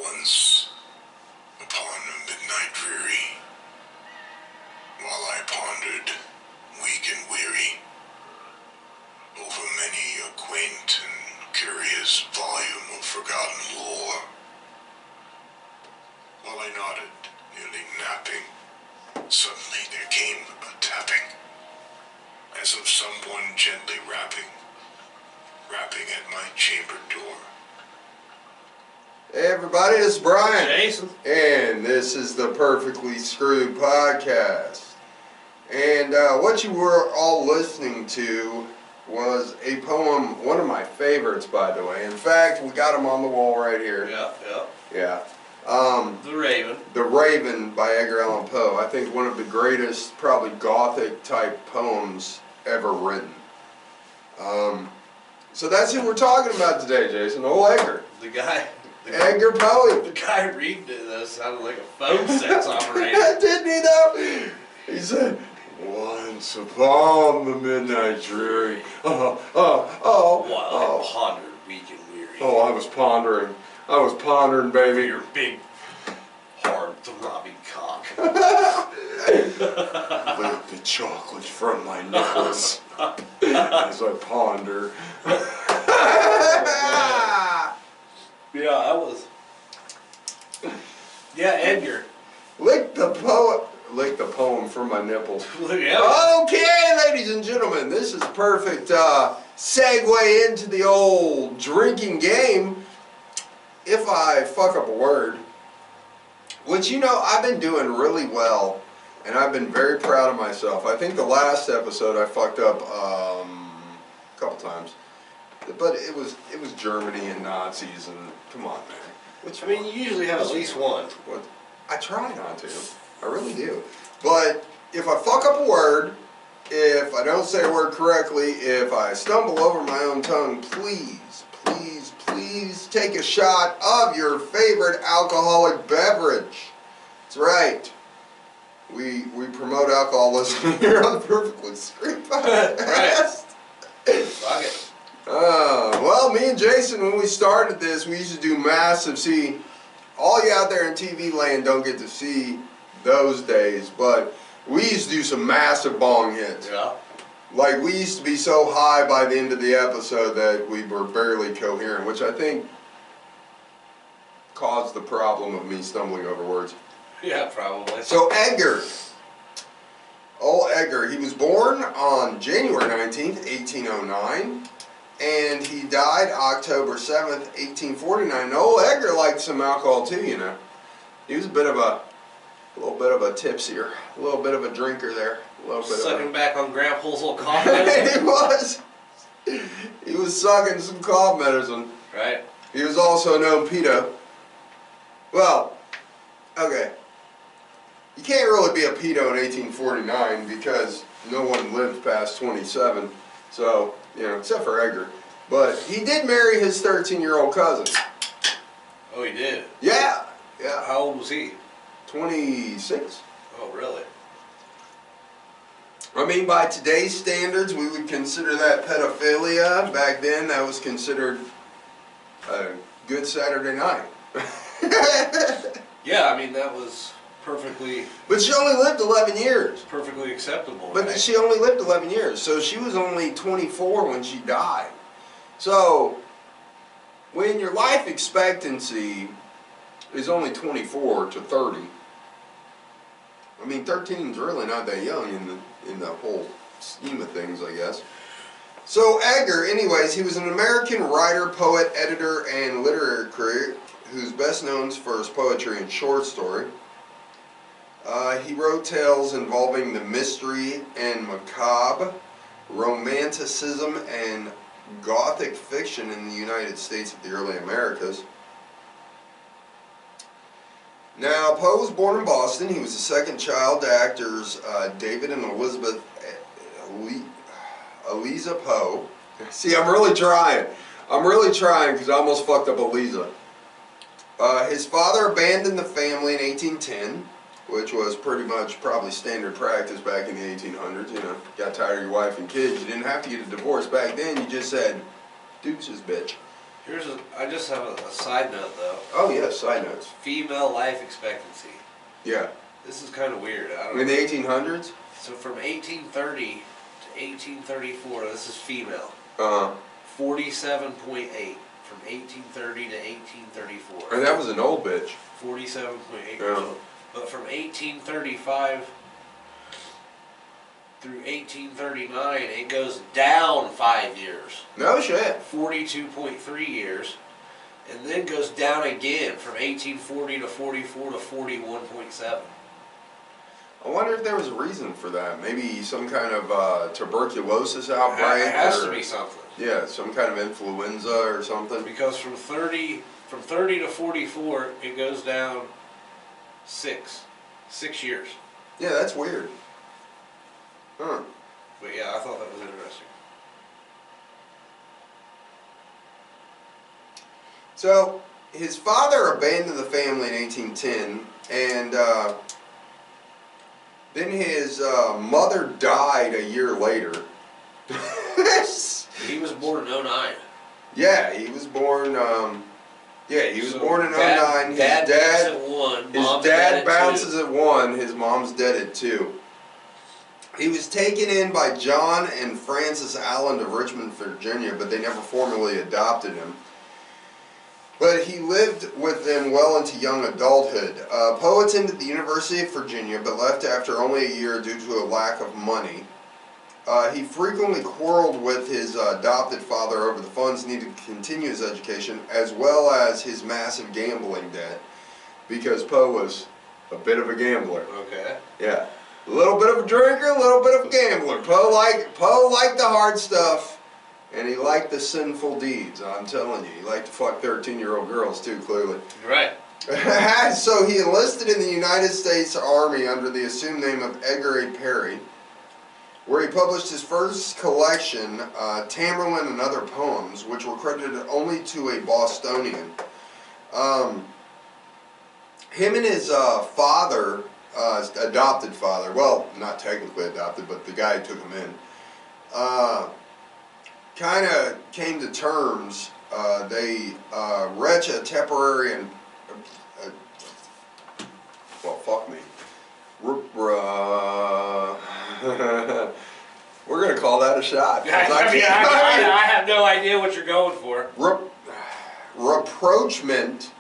Once upon a midnight dreary, while I pondered, weak and weary, over many a quaint and curious volume of forgotten lore, while I nodded, nearly napping, suddenly there came a tapping, as of someone gently rapping at my chamber door. Hey everybody, this is Brian. Jason. And this is the Perfectly Screwed Podcast. And what you were all listening to was a poem, one of my favorites, by the way. In fact, we got them on the wall right here. Yeah. The Raven. The Raven by Edgar Allen Poe. I think one of the greatest, probably Gothic type poems ever written. So that's who we're talking about today, Jason. Old Edgar. Edgar Poe. The guy reading it, that sounded like a phone sex operator. Didn't he though? He said, once upon the midnight dreary. While I pondered, weak and weary. Oh, I was pondering, baby. Your big, hard, throbbing cock. Lick the chocolate from my nipples as I ponder. Yeah, Edgar. Lick the poem from my nipples. Yeah. Okay, ladies and gentlemen, this is perfect segue into the old drinking game. If I fuck up a word, which I've been doing really well, and I've been very proud of myself. I think the last episode I fucked up a couple times, but it was Germany and Nazis and come on, man. You usually have at least one. What? I try not to. I really do. But if I fuck up a word, if I don't say a word correctly, if I stumble over my own tongue, please take a shot of your favorite alcoholic beverage. That's right. We promote alcoholism here on the Perfectly Screwed Podcast. Right. Fuck it. Well, me and Jason, when we started this, we used to do massive, see, all you out there in TV land don't get to see those days, but we used to do some massive bong hits. Yeah. Like, we used to be so high by the end of the episode that we were barely coherent, which I think caused the problem of me stumbling over words. Yeah, probably. So, Edgar. Old Edgar, he was born on January 19th, 1809. And he died October 7th, 1849. Old Edgar liked some alcohol too, He was a little bit of a tipsier, a little bit of a drinker there. Sucking back on Grandpa's old cough medicine. He was sucking some cough medicine. Right. He was also known pedo. Well, okay. You can't really be a pedo in 1849 because no one lived past 27. So, except for Edgar. But he did marry his 13-year-old cousin. Oh, he did? Yeah. How old was he? 26. Oh, really? By today's standards, we would consider that pedophilia. Back then, that was considered a good Saturday night. Yeah, that was perfectly... But she only lived 11 years. Perfectly acceptable. But right? she only lived 11 years, so she was only 24 when she died. So, when your life expectancy is only 24 to 30, 13 is really not that young in the whole scheme of things, I guess. So, Edgar, anyways, he was an American writer, poet, editor, and literary critic who's best known for his poetry and short story. He wrote tales involving the mystery and macabre, romanticism, and Gothic fiction in the United States of the early Americas. Now, Poe was born in Boston. He was the second child to actors David and Elizabeth Eliza Poe. See, I'm really trying because I almost fucked up Eliza. His father abandoned the family in 1810. Which was pretty much probably standard practice back in the 1800s, Got tired of your wife and kids. You didn't have to get a divorce back then. You just said, deuces, bitch. I just have a side note though. Oh yeah, side notes. Female life expectancy. Yeah. This is kind of weird. I don't In know. the 1800s? So from 1830 to 1834, this is female. 47.8 from 1830 to 1834. And that was an old bitch. 47.8 Yeah. years old. But from 1835 through 1839, it goes down 5 years. No shit. 42.3 years. And then goes down again from 1840 to 44 to 41.7. I wonder if there was a reason for that. Maybe some kind of tuberculosis outbreak. It has to be something. Yeah, some kind of influenza or something. Because from 30 to 44, it goes down 6 years. Yeah, that's weird. Huh. But yeah, I thought that was interesting. So, his father abandoned the family in 1810, and then his mother died a year later. He was born in 09. Yeah, he was born. He was born in 09. His dad dad at 1. His Mom's dad at bounces 2. at 1. His mom's dead at 2. He was taken in by John and Frances Allen of Richmond, Virginia, but they never formally adopted him. But he lived with them well into young adulthood. Poe attended the University of Virginia, but left after only a year due to a lack of money. He frequently quarreled with his adopted father over the funds needed to continue his education, as well as his massive gambling debt, because Poe was a bit of a gambler. Okay. Yeah. A little bit of a drinker, a little bit of a gambler. Poe liked the hard stuff, and he liked the sinful deeds. I'm telling you, he liked to fuck 13-year-old girls too, clearly. Right. So he enlisted in the United States Army under the assumed name of Edgar A. Perry, where he published his first collection, Tamerlane and Other Poems, which were credited only to a Bostonian. Him and his father, adopted father, well, not technically adopted, but the guy who took him in, kind of came to terms. They retch a temporary and, well, fuck me. We're going to call that a shot. I have no idea what you're going for. Reproachment.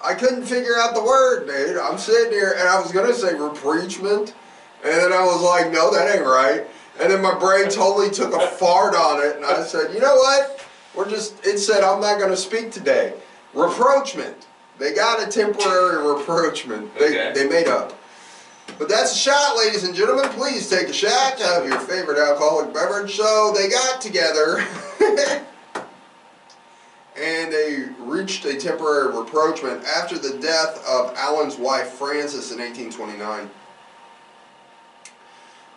I couldn't figure out the word, dude. I'm sitting here, and I was going to say repreachment, and then I was like, no, that ain't right. And then my brain totally took a fart on it, and I said, you know what? It said I'm not going to speak today. Reproachment. They got a temporary reproachment. They made up. But that's a shot, ladies and gentlemen. Please take a shot of your favorite alcoholic beverage. So they got together and they reached a temporary reproachment after the death of Allen's wife Frances in 1829.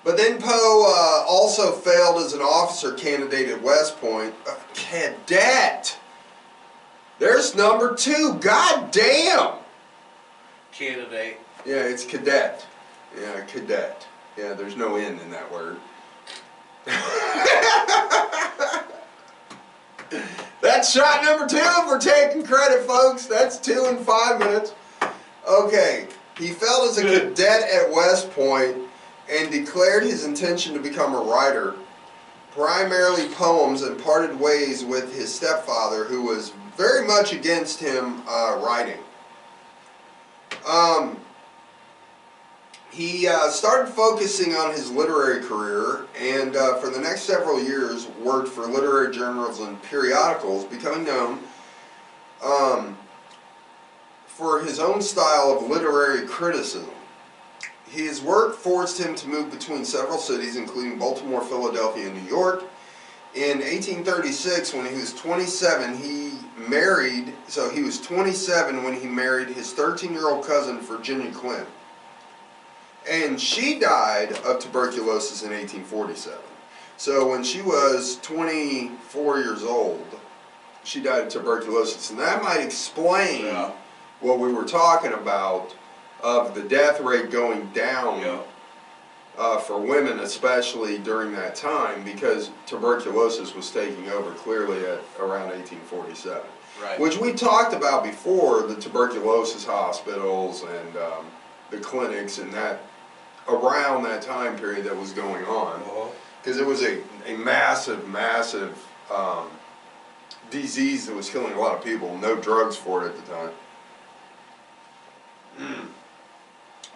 But then Poe also failed as an officer candidate at West Point. Cadet! There's number 2. God damn! Candidate. Yeah, it's cadet. Yeah, cadet. Yeah, there's no N in that word. That's shot number 2. We're taking credit, folks. That's 2 in 5 minutes. Okay, he failed as a cadet at West Point and declared his intention to become a writer, primarily poems, and parted ways with his stepfather, who was very much against him writing. He started focusing on his literary career, and for the next several years worked for literary journals and periodicals, becoming known for his own style of literary criticism. His work forced him to move between several cities, including Baltimore, Philadelphia, and New York. In 1836, when he was 27, he married, so he was 27 when he married his 13-year-old cousin, Virginia Clem. And she died of tuberculosis in 1847. So when she was 24 years old, she died of tuberculosis. And that might explain what we were talking about of the death rate going down for women, especially during that time, because tuberculosis was taking over clearly at around 1847. Right. Which we talked about before, the tuberculosis hospitals and the clinics and that around that time period that was going on. Because it was a massive, massive disease that was killing a lot of people. No drugs for it at the time.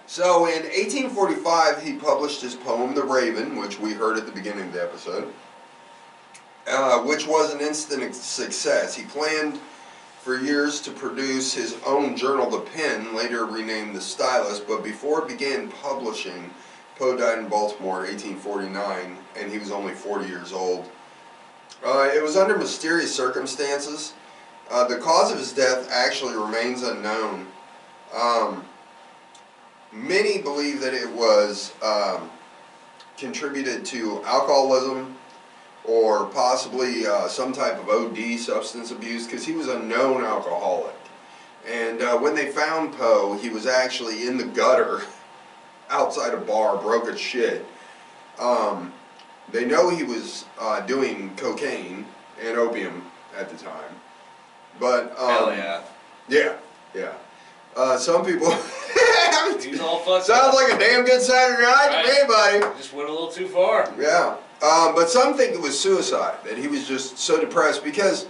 So in 1845, he published his poem, The Raven, which we heard at the beginning of the episode, which was an instant success. He planned for years to produce his own journal, The Pen, later renamed The Stylus, but before it began publishing, Poe died in Baltimore in 1849, and he was only 40 years old. It was under mysterious circumstances. The cause of his death actually remains unknown. Many believe that it was contributed to alcoholism or possibly some type of OD, substance abuse, because he was a known alcoholic. And when they found Poe, he was actually in the gutter outside a bar, broke as shit. They know he was doing cocaine and opium at the time. But, hell yeah. Yeah, yeah. Some people... He's all fucked Sounds up. like a damn good Saturday night to me, buddy. Just went a little too far. Yeah. But some think it was suicide, that he was just so depressed, because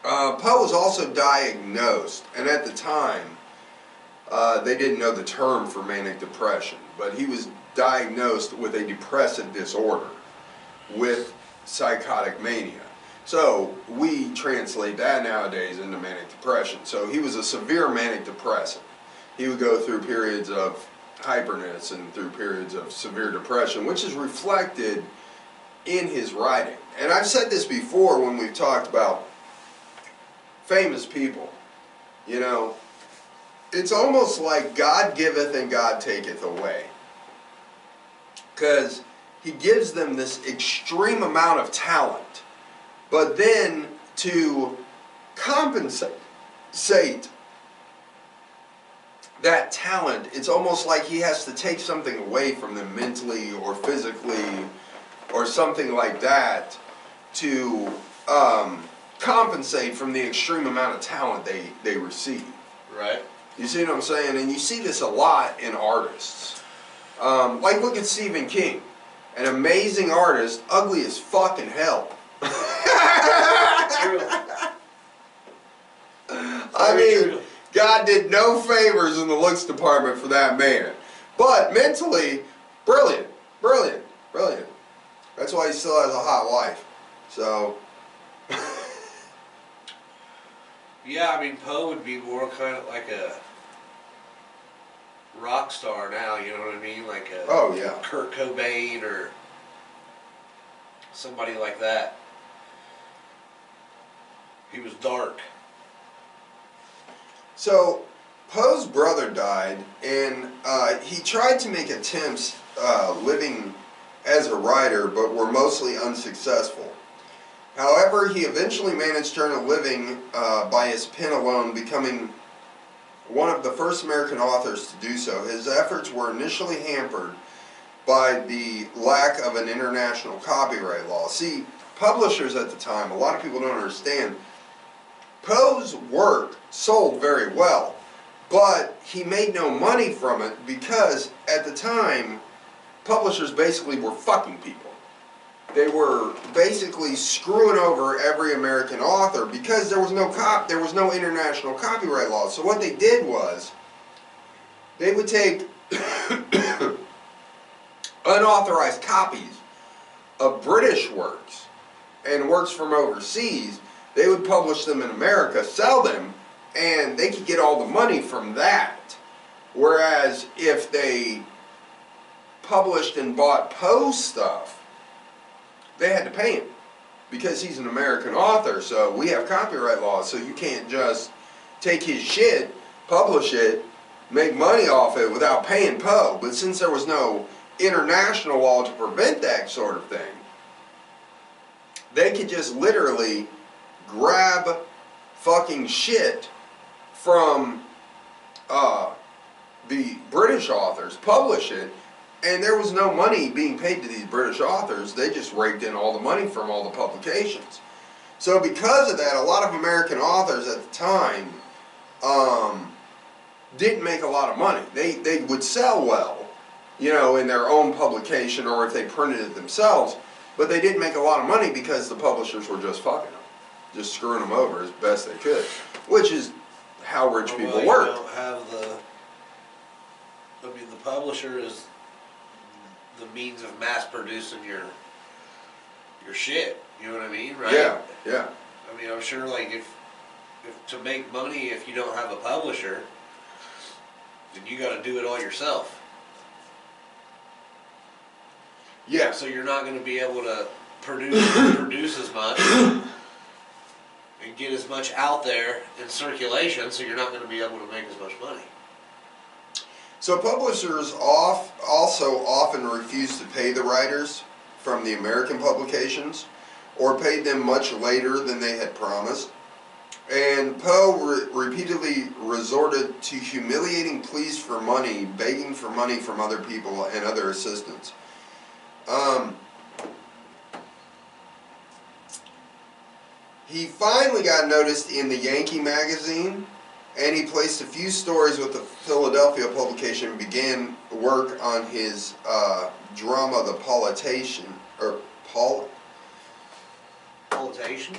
Poe was also diagnosed, and at the time, they didn't know the term for manic depression, but he was diagnosed with a depressive disorder with psychotic mania. So we translate that nowadays into manic depression. So he was a severe manic depressive. He would go through periods of hyperness and through periods of severe depression, which is reflected in his writing. And I've said this before when we've talked about famous people. You know, it's almost like God giveth and God taketh away. Because he gives them this extreme amount of talent. But then to compensate that talent, it's almost like he has to take something away from them mentally or physically or something like that to compensate from the extreme amount of talent they receive. Right. You see what I'm saying? And you see this a lot in artists. Like, look at Stephen King. An amazing artist, ugly as fucking hell. True. I mean, God did no favors in the looks department for that man. But mentally, brilliant, brilliant, brilliant. That's why he still has a hot wife. So. Yeah, I mean, Poe would be more kind of like a rock star now, you know what I mean? Like a Oh, yeah. Kurt Cobain or somebody like that. He was dark. So, Poe's brother died, and he tried to make attempts living as a writer, but were mostly unsuccessful. However, he eventually managed to earn a living by his pen alone, becoming one of the first American authors to do so. His efforts were initially hampered by the lack of an international copyright law. See, publishers at the time, a lot of people don't understand, Poe's work sold very well, but he made no money from it because at the time, publishers basically were fucking people. They were basically screwing over every American author because there was no international copyright law. So what they did was they would take unauthorized copies of British works and works from overseas. They would publish them in America, sell them, and they could get all the money from that. Whereas if they published and bought Poe's stuff, they had to pay him because he's an American author, so we have copyright laws, so you can't just take his shit, publish it, make money off it without paying Poe. But since there was no international law to prevent that sort of thing, they could just literally grab fucking shit from the British authors, publish it, And there was no money being paid to these British authors. They just raked in all the money from all the publications. So because of that, a lot of American authors at the time didn't make a lot of money. They would sell well, you know, in their own publication or if they printed it themselves, but they didn't make a lot of money because the publishers were just fucking them, just screwing them over as best they could, which is how rich people work. You don't have the publisher is the means of mass producing your shit. You know what I mean, right? Yeah, yeah. I mean, I'm sure, like, if to make money, if you don't have a publisher, then you got to do it all yourself. Yeah. So you're not going to be able to produce as much and get as much out there in circulation. So you're not going to be able to make as much money. So publishers also often refused to pay the writers from the American publications, or paid them much later than they had promised. And Poe repeatedly resorted to humiliating pleas for money, begging for money from other people and other assistants. He finally got noticed in the Yankee magazine, and he placed a few stories with the Philadelphia publication and began work on his drama, The Politician, or Politician? Politian.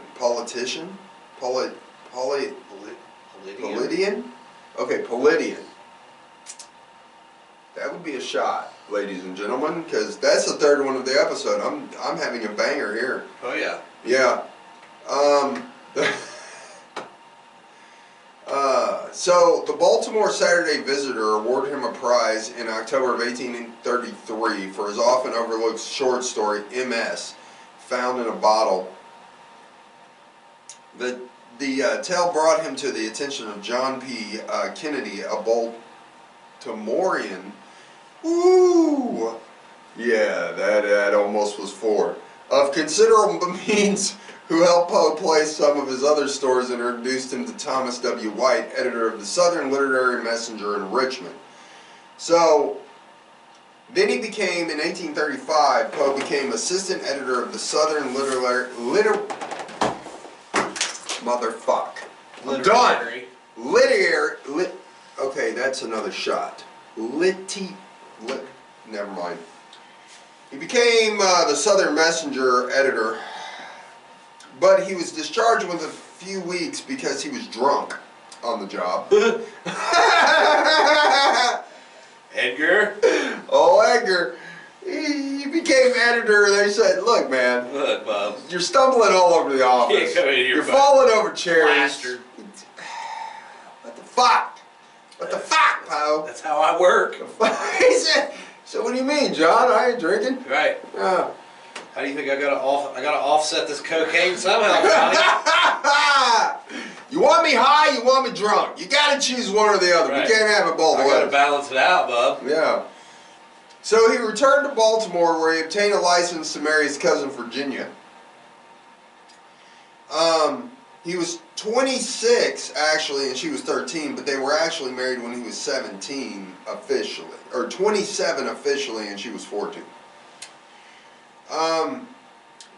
Politician? Politian? Okay, Politian. That would be a shot, ladies and gentlemen, because that's the third one of the episode. I'm having a banger here. Oh yeah. Yeah. So the Baltimore Saturday Visitor awarded him a prize in October of 1833 for his often overlooked short story MS, Found in a Bottle. The tale brought him to the attention of John P. Kennedy, a Baltimorean. Ooh, yeah, that almost was four. Of considerable means, who helped Poe place some of his other stories and introduced him to Thomas W. White, editor of the Southern Literary Messenger in Richmond. So, then he became, in 1835, Poe became assistant editor of the Southern Motherfuck. I'm done. Okay, that's another shot. Never mind. He became the Southern Messenger editor, but he was discharged within a few weeks because he was drunk on the job. Edgar? Oh, Edgar. He became editor. They said, look, man. Look, Bob. You're stumbling all over the office. You're falling over chairs. Plastered. What the fuck? What the fuck, Poe? That's how I work. He said, so what do you mean, John? I ain't drinking. Right. How do you think I gotta offset this cocaine somehow, Johnny? You want me high, you want me drunk. You gotta choose one or the other. Right. We can't have it both ways. I gotta balance it out, bub. Yeah. So he returned to Baltimore, where he obtained a license to marry his cousin Virginia. He was 26 actually, and she was 13, but they were actually married when he was 17 officially, or 27 officially, and she was 14.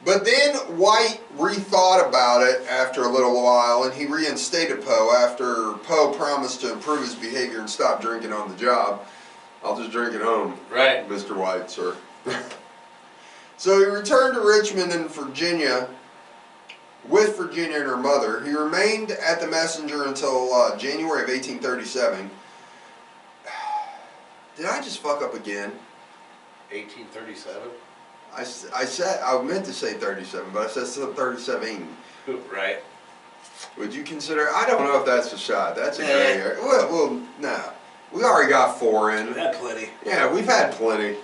But then White rethought about it after a little while, and he reinstated Poe after Poe promised to improve his behavior and stop drinking on the job. I'll just drink at home, right, Mr. White, sir. So he returned to Richmond in Virginia with Virginia and her mother. He remained at the Messenger until January of 1837. Did I just fuck up again? 1837? I meant to say 37, but I said 37. Right. Would you consider, I don't know if that's a shot. That's a gray area. Well, no. We already got 4 in. We've had plenty. Yeah, we've had plenty.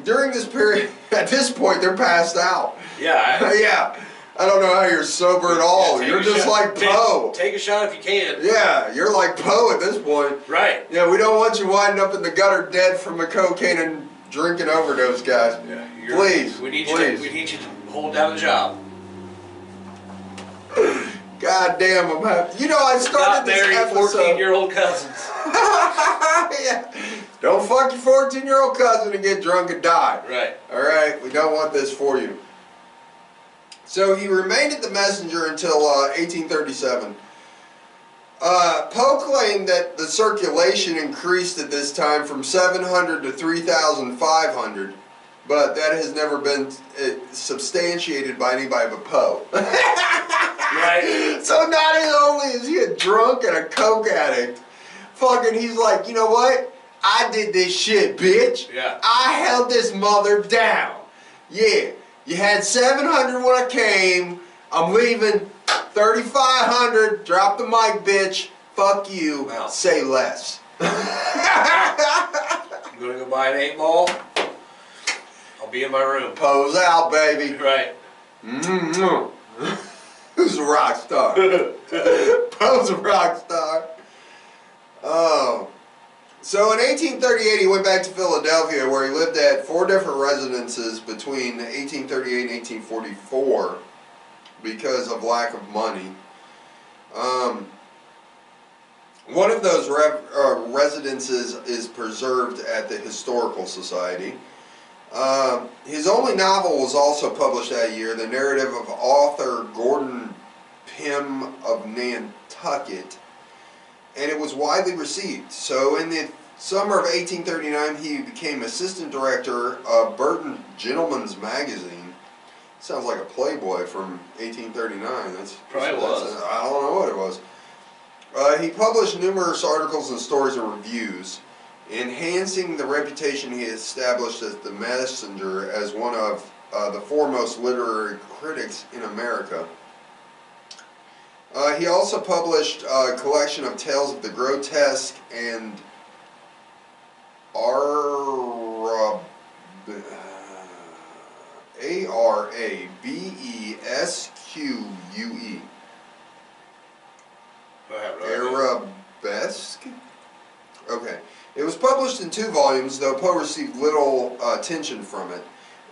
During this period, at this point, they're passed out. Yeah. Yeah. I don't know how you're sober at all. Yeah, you're just like Poe. Take a shot if you can. Yeah, you're like Poe at this point. Right. Yeah, we don't want you winding up in the gutter dead from a cocaine and drinking overdose, guys. Yeah, please, we need please. you to hold down the job. God God damn, I'm happy. You know, I started Not this marry episode. 14-year-old cousins. Yeah. Don't fuck your 14-year-old cousin and get drunk and die. Right. All right, we don't want this for you. So he remained at the Messenger until 1837. Poe claimed that the circulation increased at this time from 700 to 3,500, but that has never been substantiated by anybody but Poe. Right. So not only is he a drunk and a coke addict, fucking he's like, you know what? I did this shit, bitch. Yeah. I held this mother down. Yeah. You had 700 when I came. I'm leaving 3,500. Drop the mic, bitch. Fuck you. Wow. Say less. I'm gonna go buy an 8-ball. I'll be in my room. Pose out, baby. Right. Mm-hmm. Who's a rock star? Poe's a rock star. Oh. So in 1838 he went back to Philadelphia where he lived at 4 different residences between 1838 and 1844 because of lack of money. One of those residences is preserved at the Historical Society. His only novel was also published that year, the narrative of author Gordon Pym of Nantucket, and it was widely received. So in the summer of 1839 he became assistant director of Burton Gentleman's Magazine. Sounds like a Playboy from 1839. Probably was. I don't know what it was. He published numerous articles and stories and reviews, enhancing the reputation he established as the Messenger as one of the foremost literary critics in America. He also published a collection of tales of the grotesque and Arabesque. Arabesque? Okay. It was published in 2 volumes, though Poe received little attention from it,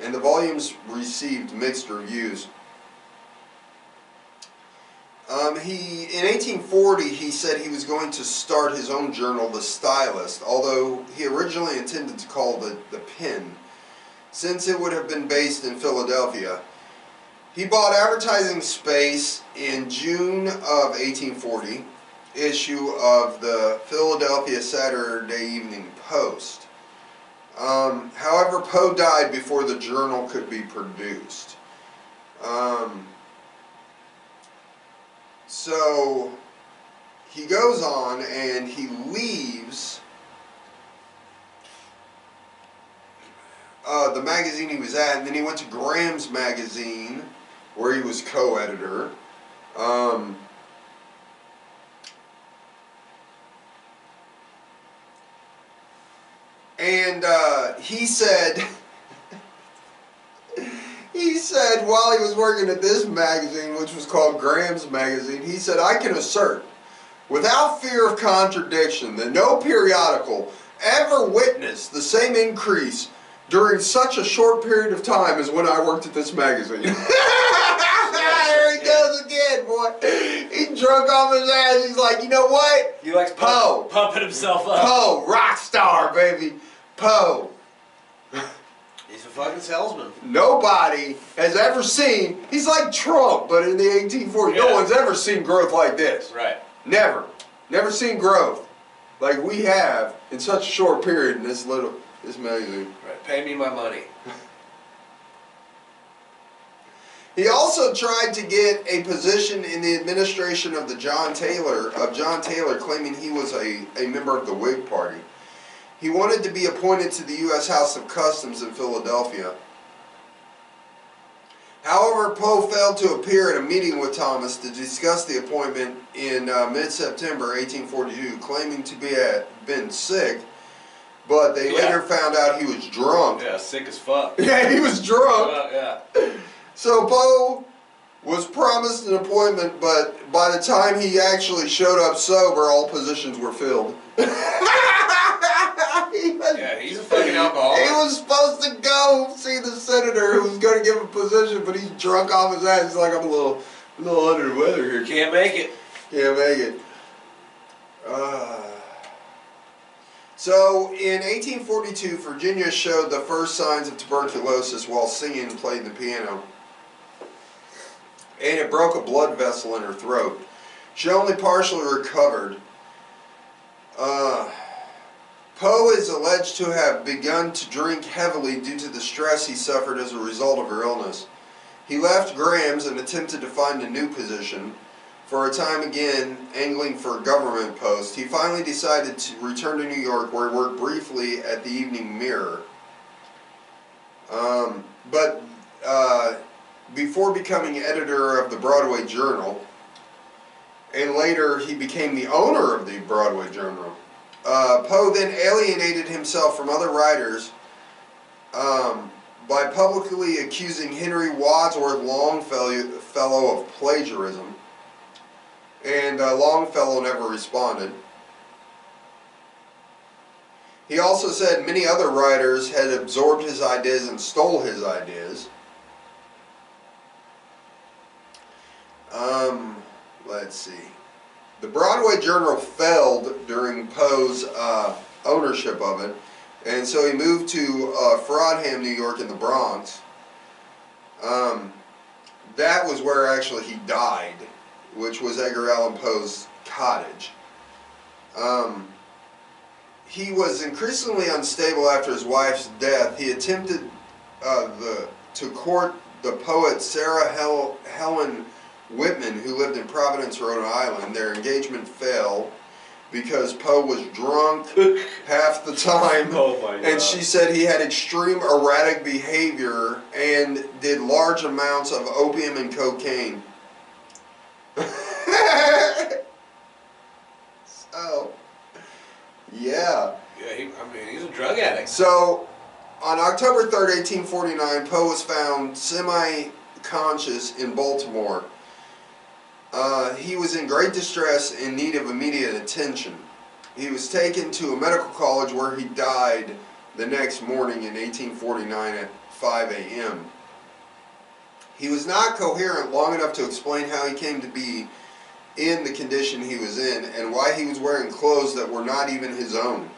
and the volumes received mixed reviews. In 1840, he said he was going to start his own journal, The Stylist, although he originally intended to call it The Pen, since it would have been based in Philadelphia. He bought advertising space in June of 1840, issue of the Philadelphia Saturday Evening Post. However, Poe died before the journal could be produced. So he goes on and he leaves the magazine he was at, and then he went to Graham's magazine where he was co-editor. And he said while he was working at this magazine, which was called Graham's Magazine, he said, "I can assert, without fear of contradiction, that no periodical ever witnessed the same increase during such a short period of time as when I worked at this magazine." There he goes again, boy. He drunk off his ass. He's like, you know what? He likes Poe. pumping himself up. Poe, rock star, baby. Poe. He's a fucking salesman. Nobody has ever seen, he's like Trump, but in the 1840s. No one's ever seen growth like this. Right. Never. Never seen growth like we have in such a short period in this magazine. Right. Pay me my money. He also tried to get a position in the administration of John Taylor, claiming he was a member of the Whig Party. He wanted to be appointed to the U.S. House of Customs in Philadelphia. However, Poe failed to appear at a meeting with Thomas to discuss the appointment in mid-September 1842, claiming to been sick, but they later found out he was drunk. Yeah, sick as fuck. Yeah, he was drunk. Yeah. So Poe was promised an appointment, but by the time he actually showed up sober, all positions were filled. Yeah, he's a fucking alcoholic. He was supposed to go see the senator who was going to give him a position, but he's drunk off his ass. He's like, I'm a A little under the weather here. Can't make it. Can't make it. So, in 1842, Virginia showed the first signs of tuberculosis while singing and playing the piano. And it broke a blood vessel in her throat. She only partially recovered. Poe is alleged to have begun to drink heavily due to the stress he suffered as a result of her illness. He left Graham's and attempted to find a new position. For a time again, angling for a government post, he finally decided to return to New York, where he worked briefly at the Evening Mirror. Before becoming editor of the Broadway Journal, and later he became the owner of the Broadway Journal, Poe then alienated himself from other writers by publicly accusing Henry Wadsworth Longfellow of plagiarism. And Longfellow never responded. He also said many other writers had absorbed his ideas and stole his ideas. Let's see. The Broadway Journal failed during Poe's ownership of it, and so he moved to Frodham, New York, in the Bronx. That was where actually he died, which was Edgar Allan Poe's cottage. He was increasingly unstable after his wife's death. He attempted to court the poet Sarah Helen Whitman, who lived in Providence, Rhode Island. Their engagement failed because Poe was drunk half the time. Oh my God. And she said he had extreme erratic behavior and did large amounts of opium and cocaine. So, yeah. Yeah, he's a drug addict. So, on October 3rd, 1849, Poe was found semi-conscious in Baltimore. He was in great distress in need of immediate attention. He was taken to a medical college where he died the next morning in 1849 at 5 a.m. He was not coherent long enough to explain how he came to be in the condition he was in and why he was wearing clothes that were not even his own.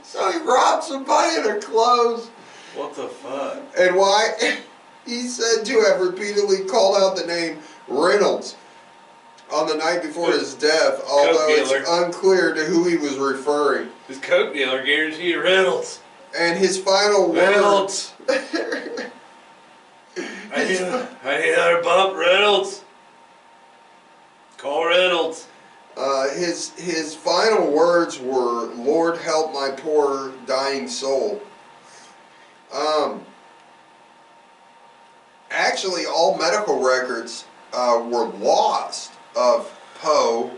So he robbed somebody of their clothes. What the fuck? And why? He's said to have repeatedly called out the name Reynolds on the night before his death, although it's unclear to who he was referring. His coke dealer guaranteed Reynolds. And his final Reynolds. words... I need another bump, Reynolds. Call Reynolds. His final words were, "Lord, help my poor dying soul." Actually, all medical records were lost of Poe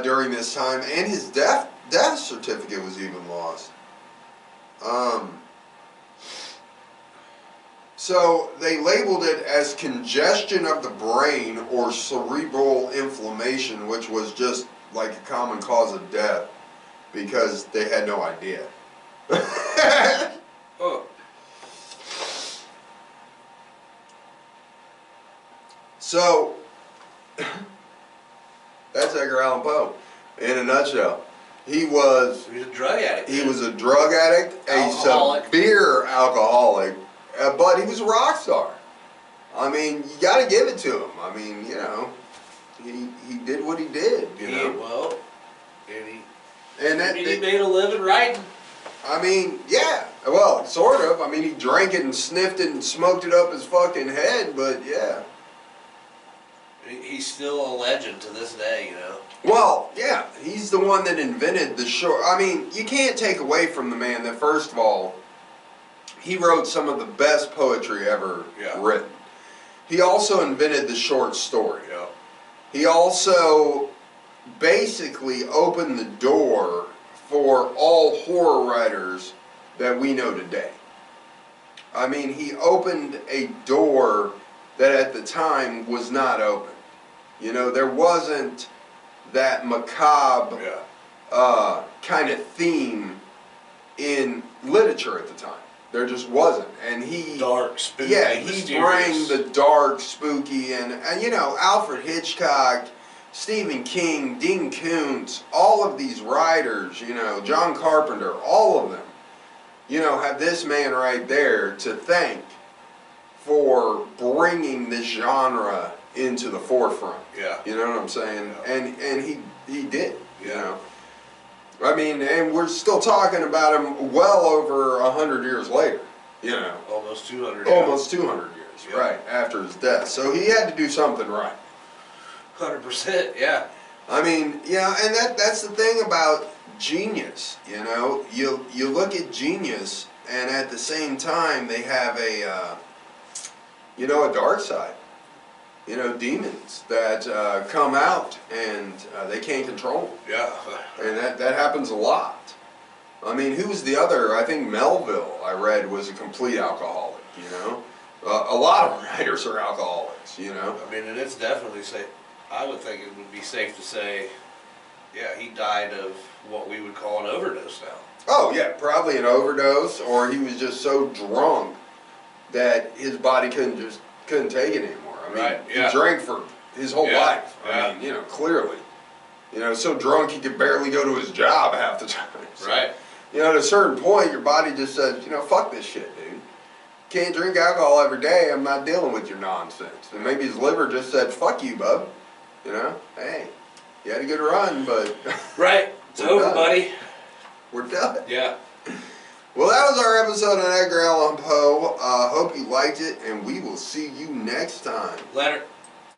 during this time, and his death certificate was even lost. So they labeled it as congestion of the brain or cerebral inflammation, which was just like a common cause of death because they had no idea. Oh. So that's Edgar Allan Poe in a nutshell. He's a drug addict. He was a drug addict, Alcoholic. a severe alcoholic, but he was a rock star. I mean, you got to give it to him. I mean, you know, he did what he did. You know. He made a living writing. I mean, yeah. Well, sort of. I mean, he drank it and sniffed it and smoked it up his fucking head, but yeah. He's still a legend to this day, you know. Well, yeah, he's the one that invented the short. I mean, you can't take away from the man that, first of all, he wrote some of the best poetry ever written. He also invented the short story. Yeah. He also basically opened the door for all horror writers that we know today. I mean, he opened a door that at the time was not open. You know, there wasn't that macabre kind of theme in literature at the time. There just wasn't. And he... Dark, spooky, Yeah, he mysterious. bring the dark, spooky, and you know, Alfred Hitchcock, Stephen King, Dean Koontz, all of these writers, you know, John Carpenter, all of them, you know, have this man right there to thank for bringing this genre into the forefront. Yeah. You know what I'm saying? Yeah. And he did, you Yeah. know. I mean, and we're still talking about him well over 100 years later, you know. Almost 200. Almost 200 years, Yeah. right, after his death. So he had to do something right. 100%, yeah. I mean, yeah, and that's the thing about genius, you know. You look at genius, and at the same time, they have a, you know, a dark side. You know, demons that come out and they can't control them. Yeah. And that happens a lot. I mean, who was the other? I think Melville, I read, was a complete alcoholic, you know. A lot of writers are alcoholics, you know. I mean, and it's definitely safe. I would think it would be safe to say, yeah, he died of what we would call an overdose now. Oh, yeah, probably an overdose, or he was just so drunk that his body couldn't take it anymore. I mean, Right, yeah. he drank for his whole Yeah, life. yeah. I mean, you know, clearly. You know, so drunk he could barely go to his job half the time. So, Right. you know, at a certain point, your body just says, you know, fuck this shit, dude. Can't drink alcohol every day. I'm not dealing with your nonsense. And maybe his liver just said, fuck you, bub. You know, hey, you had a good run, but Right. It's We're over, done. buddy. we're done. Yeah. Well, that was our episode on Edgar Allan Poe. Hope you liked it, and we will see you next time. Later.